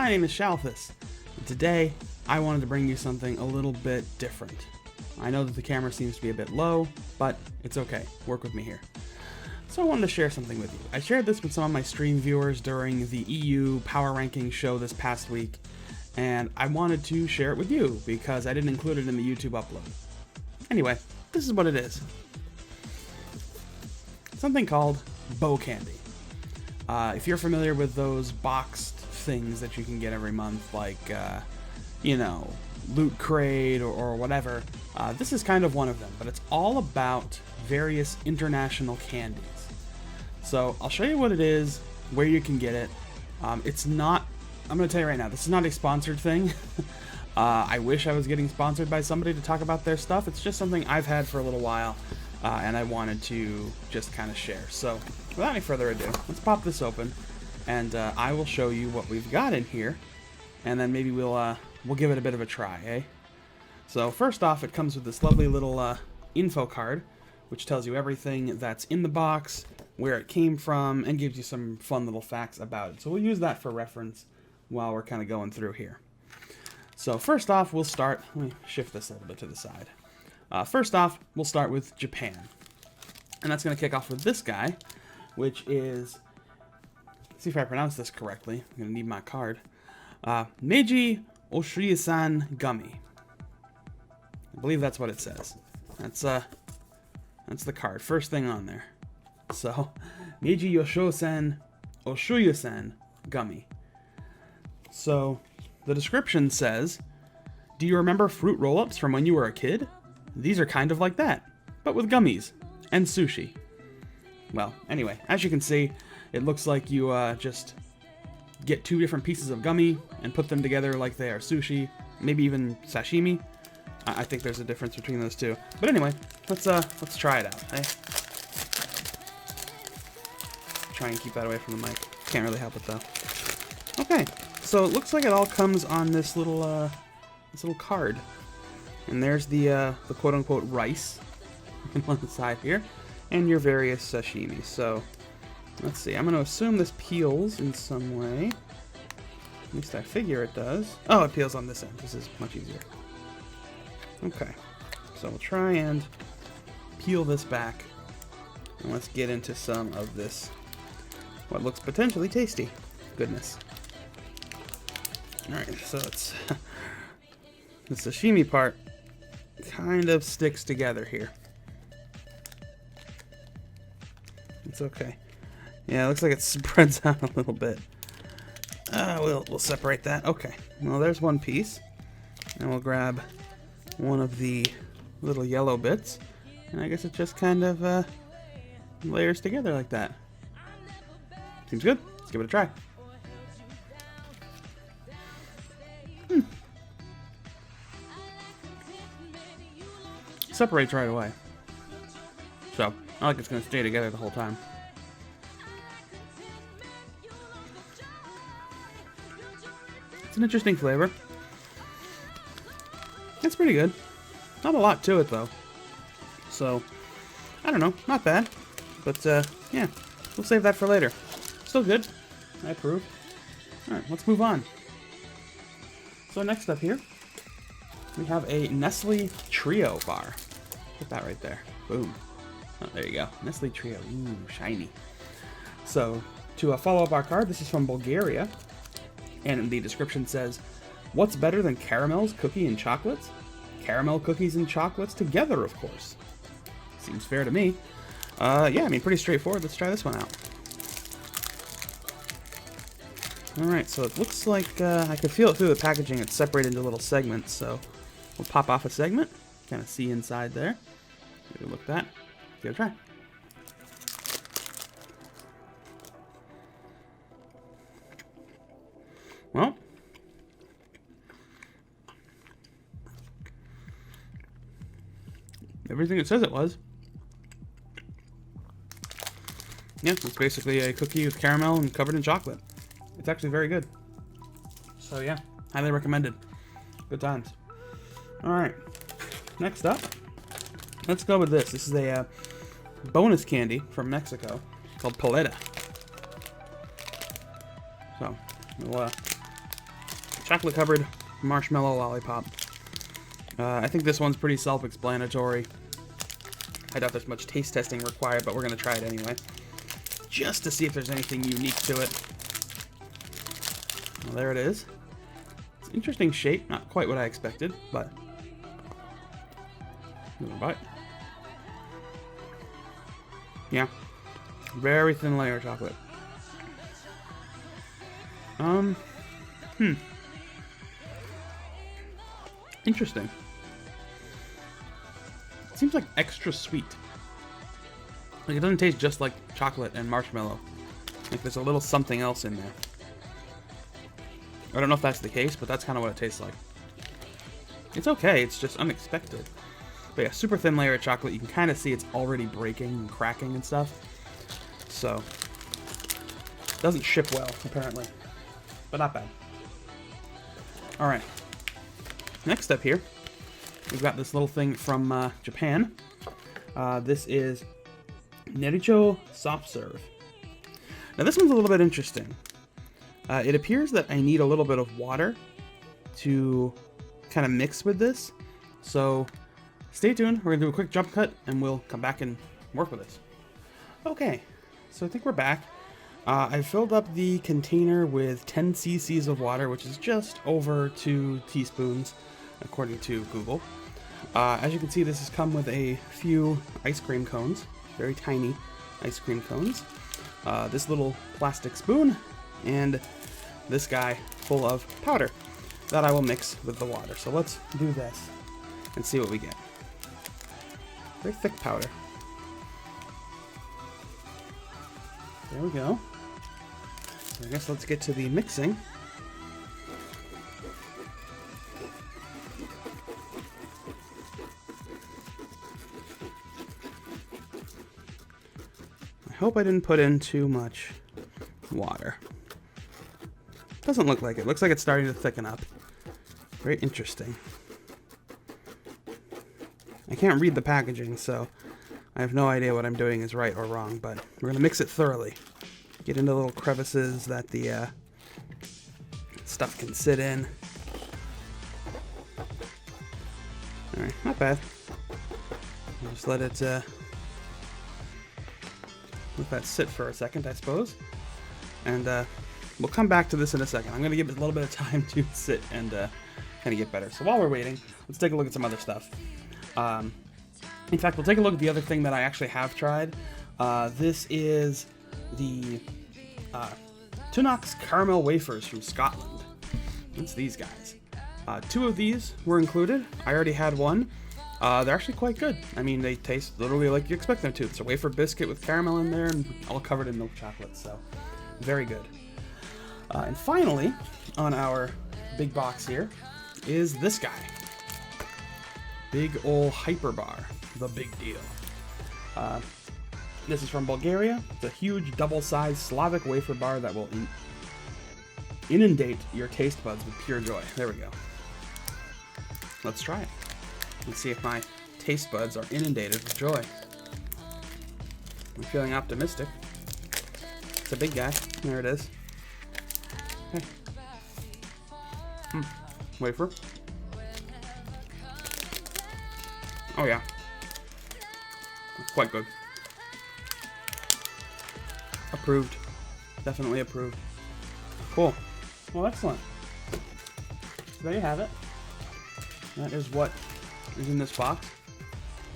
My name is Shalthis, and today I wanted to bring you something a little bit different. I know that the camera seems to be a bit low, but it's okay. Work with me here. So I wanted to share something with you. I shared this with some of my stream viewers during the EU Power Ranking show this past week, and I wanted to share it with you because I didn't include it in the YouTube upload. Anyway, this is what it is. Something called Bocandy. If you're familiar with those boxed things that you can get every month, like, Loot Crate or whatever, this is kind of one of them, but it's all about various international candies. So I'll show you what it is, where you can get it. It's not, I'm going to tell you right now, this is not a sponsored thing. I wish I was getting sponsored by somebody to talk about their stuff. It's just something I've had for a little while, and I wanted to just kind of share. So without any further ado, let's pop this open, and I will show you what we've got in here, and then maybe we'll give it a bit of a try, eh? So first off, it comes with this lovely little info card, which tells you everything that's in the box, where it came from, and gives you some fun little facts about it. So we'll use that for reference while we're kind of going through here. So first off, we'll start, let me shift this a little bit to the side. First off, we'll start with Japan. And that's going to kick off with this guy, which is, let's see if I pronounce this correctly. I'm going to need my card. Meiji Oshuya-san Gummy. I believe that's what it says. That's the card. First thing on there. So, Meiji Oshuya-san Gummy. So, the description says, do you remember fruit roll-ups from when you were a kid? These are kind of like that, but with gummies and sushi. Well, anyway, as you can see, it looks like you just get two different pieces of gummy and put them together like they are sushi, maybe even sashimi. I think there's a difference between those two. But anyway, let's try it out. Eh? Try and keep that away from the mic. Can't really help it though. Okay, so it looks like it all comes on this little card, and there's the quote-unquote rice on the side here, and your various sashimi. So let's see. I'm going to assume this peels in some way. At least I figure it does. Oh, it peels on this end. This is much easier. Okay, so we'll try and peel this back, and let's get into some of this, what looks potentially tasty goodness. Alright, so it's the sashimi part kind of sticks together here. It's okay. Yeah, it looks like it spreads out a little bit. We'll separate that. Okay, well, there's one piece, and we'll grab one of the little yellow bits, and I guess it just kind of layers together like that. Seems good. Let's give it a try. Separates right away, so not like it's going to stay together the whole time. It's an interesting flavor. It's pretty good. Not a lot to it, though. So, I don't know. Not bad. But, yeah. We'll save that for later. Still good. I approve. Alright, let's move on. So, next up here, we have a Nestle Trio bar. Put that right there. Boom. Oh, there you go. Nestle Trio. Ooh, shiny. So, to follow up our card, this is from Bulgaria. And the description says, what's better than caramels, cookie, and chocolates? Caramel, cookies, and chocolates together, of course. Seems fair to me. Yeah, I mean, pretty straightforward. Let's try this one out. Alright, so it looks like I can feel it through the packaging. It's separated into little segments, so we'll pop off a segment. Kind of see inside there. Maybe look at that. Give it a try. Well, everything it says it was. Yeah, it's basically a cookie with caramel and covered in chocolate. It's actually very good. So yeah, highly recommended. Good times. Alright, next up, let's go with this. This is a bonus candy from Mexico called Paleta. So, we'll chocolate covered marshmallow lollipop. I think this one's pretty self-explanatory. I doubt there's much taste testing required, but we're going to try it anyway. Just to see if there's anything unique to it. Well, there it is. It's an interesting shape. Not quite what I expected, but... bite. Yeah. Very thin layer of chocolate. Interesting. It seems like extra sweet. Like it doesn't taste just like chocolate and marshmallow. Like there's a little something else in there. I don't know if that's the case, but that's kind of what it tastes like. It's okay, it's just unexpected. But yeah, super thin layer of chocolate. You can kind of see it's already breaking and cracking and stuff. So, doesn't ship well, apparently. But not bad. Alright. Next up here, we've got this little thing from Japan. This is Nericho Soft Serve. Now this one's a little bit interesting. It appears that I need a little bit of water to kind of mix with this. So stay tuned. We're going to do a quick jump cut and we'll come back and work with this. Okay, so I think we're back. I filled up the container with 10 cc's of water, which is just over 2 teaspoons, according to Google. As you can see, this has come with a few ice cream cones, very tiny ice cream cones. This little plastic spoon, and this guy full of powder that I will mix with the water. So let's do this and see what we get. Very thick powder. There we go. So I guess let's get to the mixing. I hope I didn't put in too much water. Doesn't look like it. Looks like it's starting to thicken up. Very interesting. I can't read the packaging, so I have no idea what I'm doing is right or wrong, but we're going to mix it thoroughly. Get into little crevices that the stuff can sit in. Alright, not bad. I'll just let it let that sit for a second, I suppose. And we'll come back to this in a second. I'm going to give it a little bit of time to sit and kind of get better. So while we're waiting, let's take a look at some other stuff. In fact, we'll take a look at the other thing that I actually have tried. This is the Tunox caramel wafers from Scotland. It's these guys. 2 of these were included. I already had one. They're actually quite good. I mean, they taste literally like you expect them to. It's a wafer biscuit with caramel in there and all covered in milk chocolate, so very good. And finally, on our big box here, is this guy. Big ol' Hyper Bar, the big deal. This is from Bulgaria. It's a huge double-sized Slavic wafer bar that will inundate your taste buds with pure joy. There we go. Let's try it. Let's see if my taste buds are inundated with joy. I'm feeling optimistic. It's a big guy. There it is. Okay. Wafer. Oh yeah. It's quite good. Approved. Definitely approved. Cool. Well, excellent. So there you have it. That is what is in this box.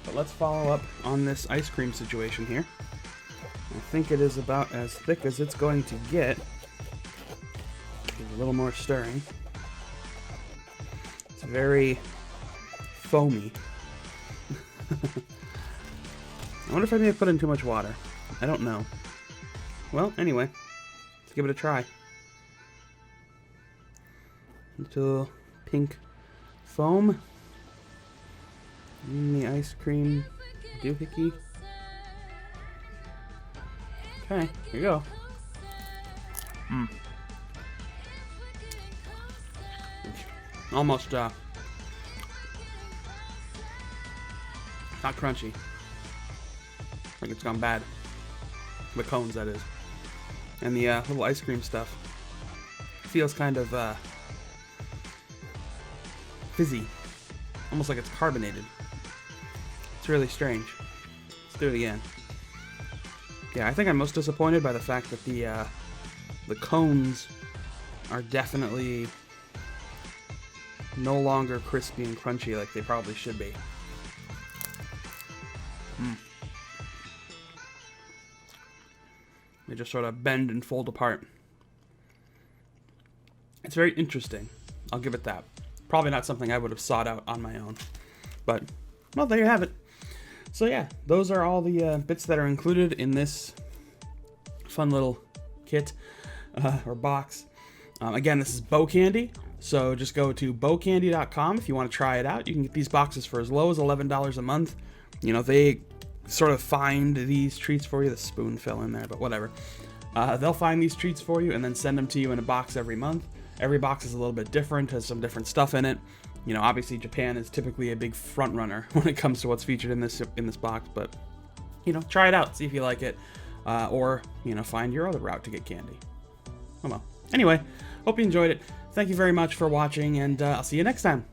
But let's follow up on this ice cream situation here. I think it is about as thick as it's going to get. A little more stirring. It's very foamy. I wonder if I may have put in too much water. I don't know. Well, anyway, let's give it a try. Little pink foam in the ice cream doohickey. Okay, here we go. Almost not crunchy. Like it's gone bad. The cones, that is. And the little ice cream stuff feels kind of fizzy. Almost like it's carbonated. It's really strange. Let's do it again. Yeah, I think I'm most disappointed by the fact that the cones are definitely no longer crispy and crunchy like they probably should be. They just sort of bend and fold apart. It's very interesting. I'll give it that. Probably not something I would have sought out on my own. But, well, there you have it. So yeah, those are all the bits that are included in this fun little kit or box. Again, this is Bocandy. So just go to bocandy.com if you want to try it out. You can get these boxes for as low as $11 a month. You know, they sort of find these treats for you. The spoon fell in there, but whatever. They'll find these treats for you and then send them to you in a box every month. Every box is a little bit different, has some different stuff in it. You know, obviously Japan is typically a big front runner when it comes to what's featured in this box, but you know, try it out, see if you like it, or you know, find your other route to get candy. Oh well. Anyway, hope you enjoyed it. Thank you very much for watching, and I'll see you next time.